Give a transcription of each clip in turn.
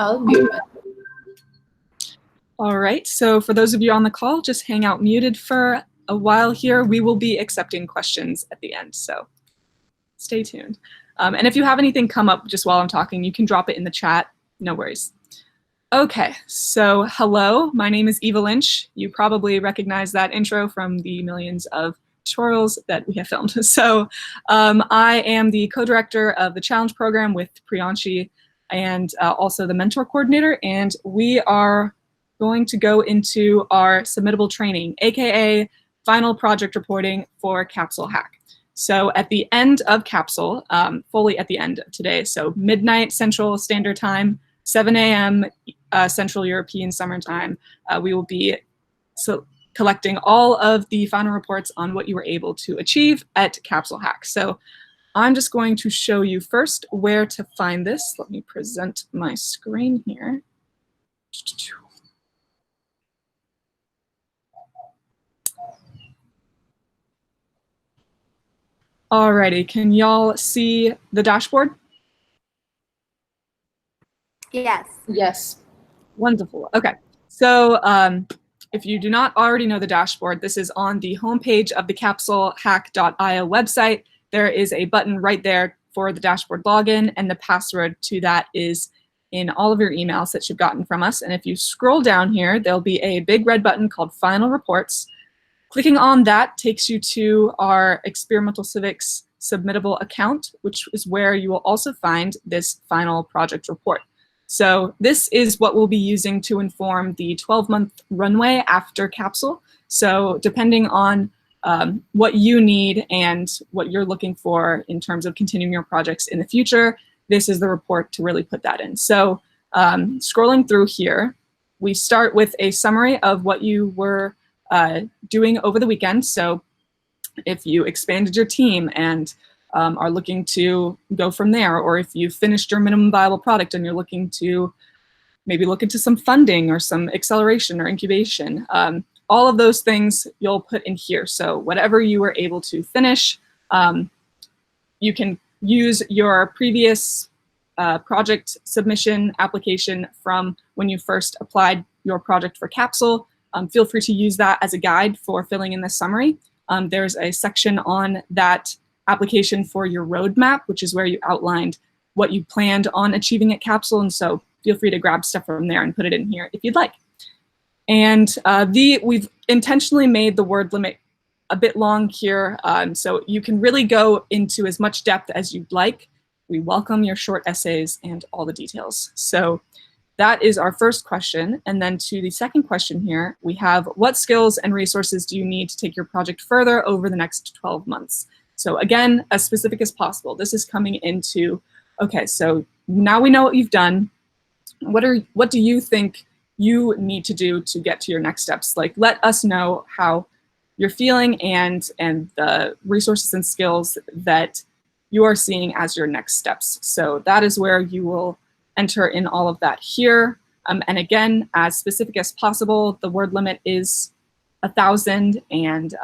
I'll mute it. All right, so for those of you on the call, just hang out muted for a while here. We will be accepting questions at the end, so stay tuned. And if you have anything come up just while I'm talking, you can drop it in the chat, no worries. Okay, so hello, my name is Eva Lynch. You probably recognize that intro from the millions of tutorials that we have filmed. So I am the co-director of the challenge program with Priyanshi and also the mentor coordinator, and we are going to go into our submittable training, aka final project reporting for Capsule Hack. So at the end of Capsule, fully at the end of today, so midnight Central Standard Time, 7 a.m. Central European Summer Time, we will be collecting all of the final reports on what you were able to achieve at Capsule Hack. So I'm just going to show you first where to find this. Let me present my screen here. Alrighty, can y'all see the dashboard? Yes. Yes. Wonderful. Okay. So if you do not already know the dashboard, this is on the homepage of the capsulehack.io website. There is a button right there for the dashboard login, and the password to that is in all of your emails that you've gotten from us. And if you scroll down here, there'll be a big red button called Final Reports. Clicking on that takes you to our Experimental Civics Submittable account, which is where you will also find this final project report. So this is what we'll be using to inform the 12-month runway after Capsule. So depending on what you need and what you're looking for in terms of continuing your projects in the future, this is the report to really put that in. So scrolling through here, we start with a summary of what you were doing over the weekend. So if you expanded your team and are looking to go from there, or if you finished your minimum viable product and you're looking to maybe look into some funding or some acceleration or incubation, all of those things you'll put in here. So whatever you were able to finish, you can use your previous project submission application from when you first applied your project for Capsule. Feel free to use that as a guide for filling in the summary. There's a section on that application for your roadmap, which is where you outlined what you planned on achieving at Capsule. And so feel free to grab stuff from there and put it in here if you'd like. And we've intentionally made the word limit a bit long here, so you can really go into as much depth as you'd like. We welcome your short essays and all the details. So that is our first question. And then to the second question here, we have what skills and resources do you need to take your project further over the next 12 months? So again, as specific as possible. This is coming into, okay, so now we know what you've done. What do you think you need to do to get to your next steps? Like, let us know how you're feeling and the resources and skills that you are seeing as your next steps. So that is where you will enter in all of that here. And again, as specific as possible, the word limit is 1,000, and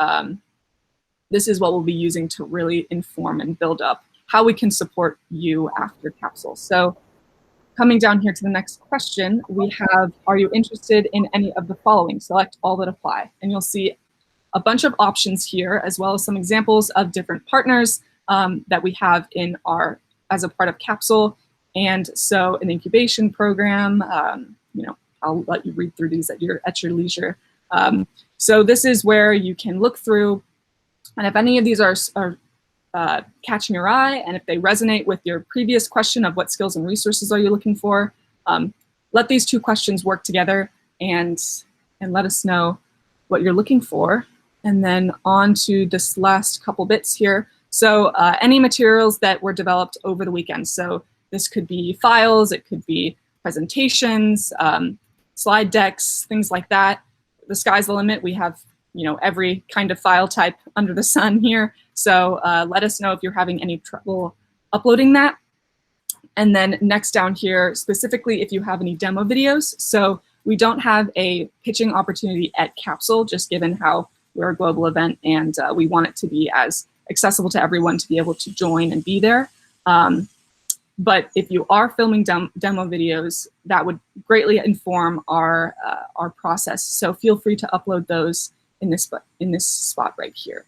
this is what we'll be using to really inform and build up how we can support you after Capsule. So coming down here to the next question, we have, are you interested in any of the following? Select all that apply. And you'll see a bunch of options here, as well as some examples of different partners that we have in as a part of Capsule. And so an incubation program, I'll let you read through these at your leisure. So this is where you can look through, and if any of these are catching your eye, and if they resonate with your previous question of what skills and resources are you looking for, let these two questions work together and let us know what you're looking for. And then on to this last couple bits here. So any materials that were developed over the weekend. So this could be files, it could be presentations, slide decks, things like that. The sky's the limit. We have every kind of file type under the sun here. So let us know if you're having any trouble uploading that. And then next down here, specifically if you have any demo videos. So we don't have a pitching opportunity at Capsule, just given how we're a global event and we want it to be as accessible to everyone to be able to join and be there. But if you are filming demo videos, that would greatly inform our process. So feel free to upload those in this spot right here.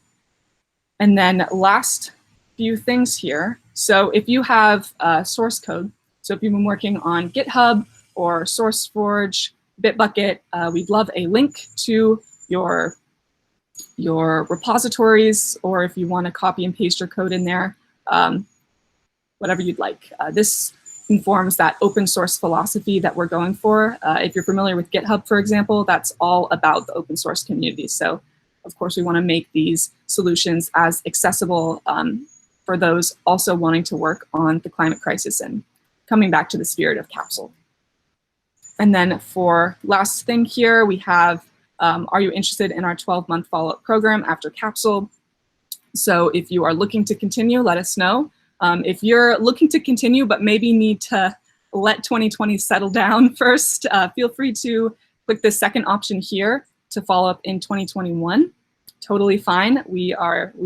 And then last few things here. So if you have source code, so if you've been working on GitHub or SourceForge, Bitbucket, we'd love a link to your repositories, or if you want to copy and paste your code in there, whatever you'd like. This informs that open source philosophy that we're going for. If you're familiar with GitHub, for example, that's all about the open source community. So of course, we want to make these solutions as accessible for those also wanting to work on the climate crisis and coming back to the spirit of Capsule. And then for last thing here, we have, are you interested in our 12-month follow-up program after Capsule? So if you are looking to continue, let us know. If you're looking to continue but maybe need to let 2020 settle down first, feel free to click the second option here to follow up in 2021. Totally fine, we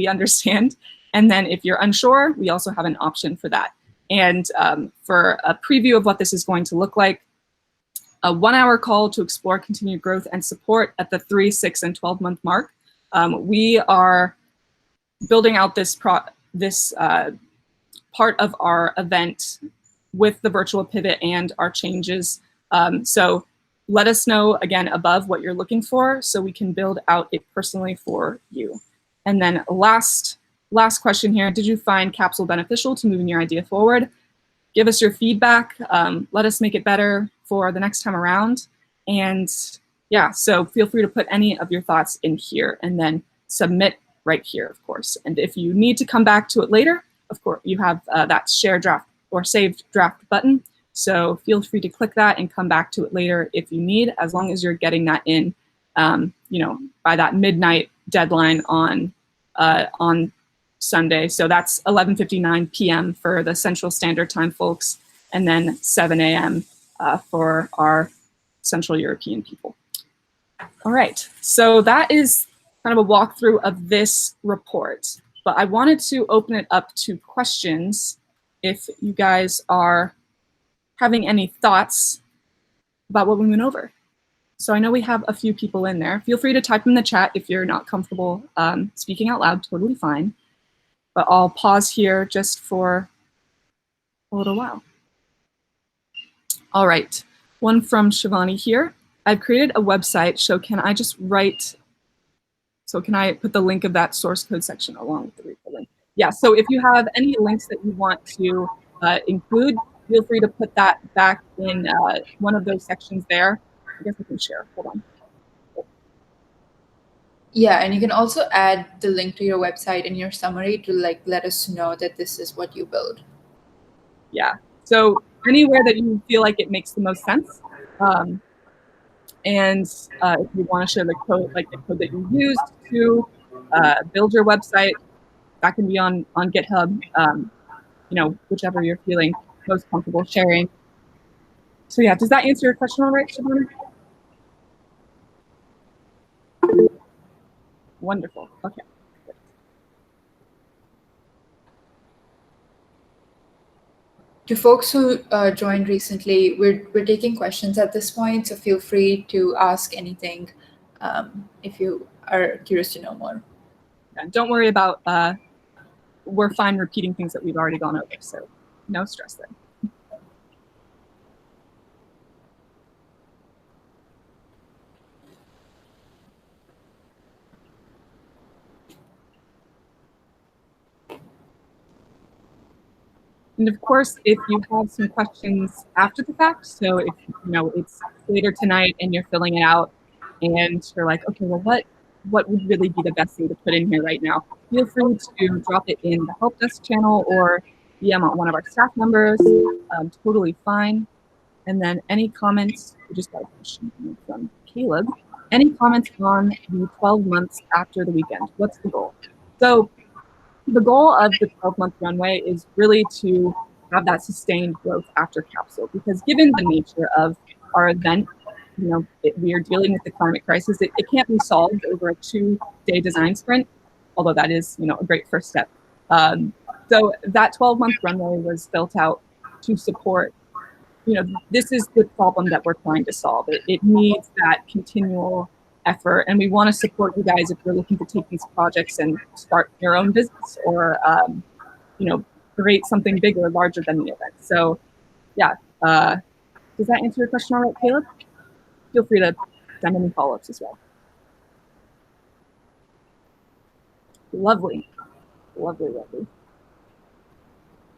understand. And then if you're unsure, we also have an option for that. And for a preview of what this is going to look like, a 1-hour call to explore continued growth and support at the 3, 6, and 12-month mark. We are building out this part of our event with the virtual pivot and our changes. So let us know, again, above what you're looking for so we can build out it personally for you. And then last question here, did you find Capsule beneficial to moving your idea forward? Give us your feedback. Let us make it better for the next time around. And yeah, so feel free to put any of your thoughts in here and then submit right here, of course. And if you need to come back to it later, of course, you have that share draft or saved draft button. So feel free to click that and come back to it later if you need, as long as you're getting that in, by that midnight deadline on Sunday. So that's 11:59 p.m. for the Central Standard Time folks, and then 7 a.m. For our Central European people. All right, so that is kind of a walkthrough of this report, but I wanted to open it up to questions if you guys are having any thoughts about what we went over. So I know we have a few people in there. Feel free to type in the chat if you're not comfortable speaking out loud, totally fine. But I'll pause here just for a little while. All right, one from Shivani here. I've created a website, so can I just write, so can I put the link of that source code section along with the repo link? Yeah, so if you have any links that you want to include, feel free to put that back in one of those sections there. I guess I can share, hold on. Yeah, and you can also add the link to your website in your summary to let us know that this is what you build. Yeah, so anywhere that you feel like it makes the most sense. And if you want to share the code, like the code that you used to build your website, that can be on GitHub, whichever you're feeling most comfortable sharing. So yeah, does that answer your question all right, Shivani? Wonderful, okay. To folks who joined recently, we're taking questions at this point, so feel free to ask anything if you are curious to know more. Yeah, don't worry about, we're fine repeating things that we've already gone over, so no stress there. And of course, if you have some questions after the fact, so if it's later tonight and you're filling it out and you're like, okay, well, what would really be the best thing to put in here right now? Feel free to drop it in the help desk channel or DM one of our staff members. Totally fine. And then any comments, we just got a question from Caleb. Any comments on the 12 months after the weekend? What's the goal? So the goal of the 12-month runway is really to have that sustained growth after Capsule, because given the nature of our event, we are dealing with the climate crisis. It can't be solved over a 2-day design sprint, although that is, a great first step. So that 12-month runway was built out to support. This is the problem that we're trying to solve. It needs that continual effort, and we want to support you guys if you're looking to take these projects and start your own business or create something bigger, larger than the event. So yeah, does that answer your question all right, Caleb? Feel free to send any follow-ups as well. Lovely.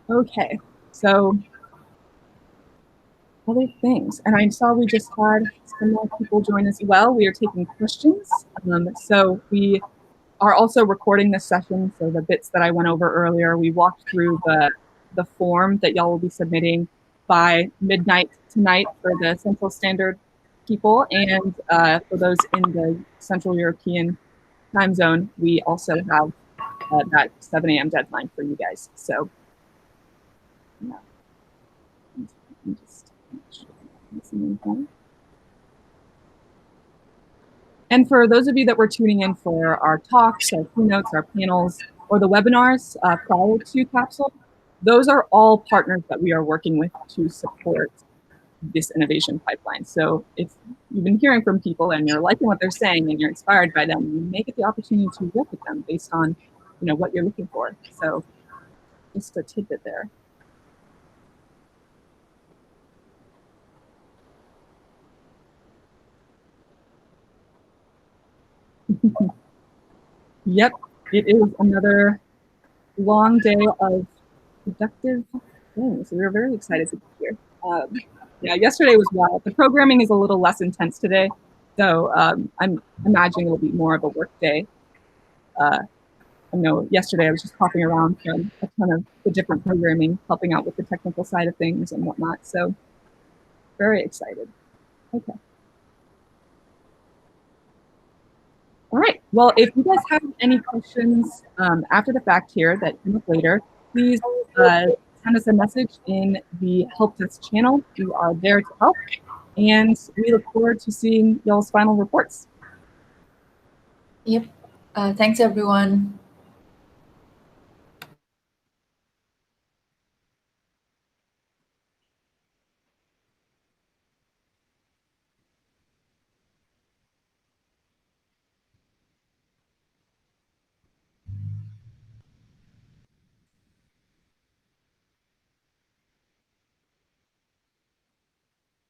Okay, so other things. And I saw we just had some more people join as well. We are taking questions. So we are also recording this session. So the bits that I went over earlier, we walked through the form that y'all will be submitting by midnight tonight for the Central Standard people. And for those in the Central European time zone, we also have that 7 a.m. deadline for you guys. So yeah. And for those of you that were tuning in for our talks, our keynotes, our panels, or the webinars prior to Capsule, those are all partners that we are working with to support this innovation pipeline. So if you've been hearing from people and you're liking what they're saying and you're inspired by them, you may get the opportunity to work with them based on what you're looking for. So just a tidbit there. Yep, it is another long day of productive things. We're very excited to be here. Yeah, yesterday was wild. The programming is a little less intense today, so I'm imagining it'll be more of a work day. I know yesterday I was just hopping around from a ton of the different programming, helping out with the technical side of things and whatnot. So very excited. Okay. All right. Well, if you guys have any questions after the fact here that come up later, please send us a message in the help desk channel. We are there to help, and we look forward to seeing y'all's final reports. Yep. Thanks, everyone.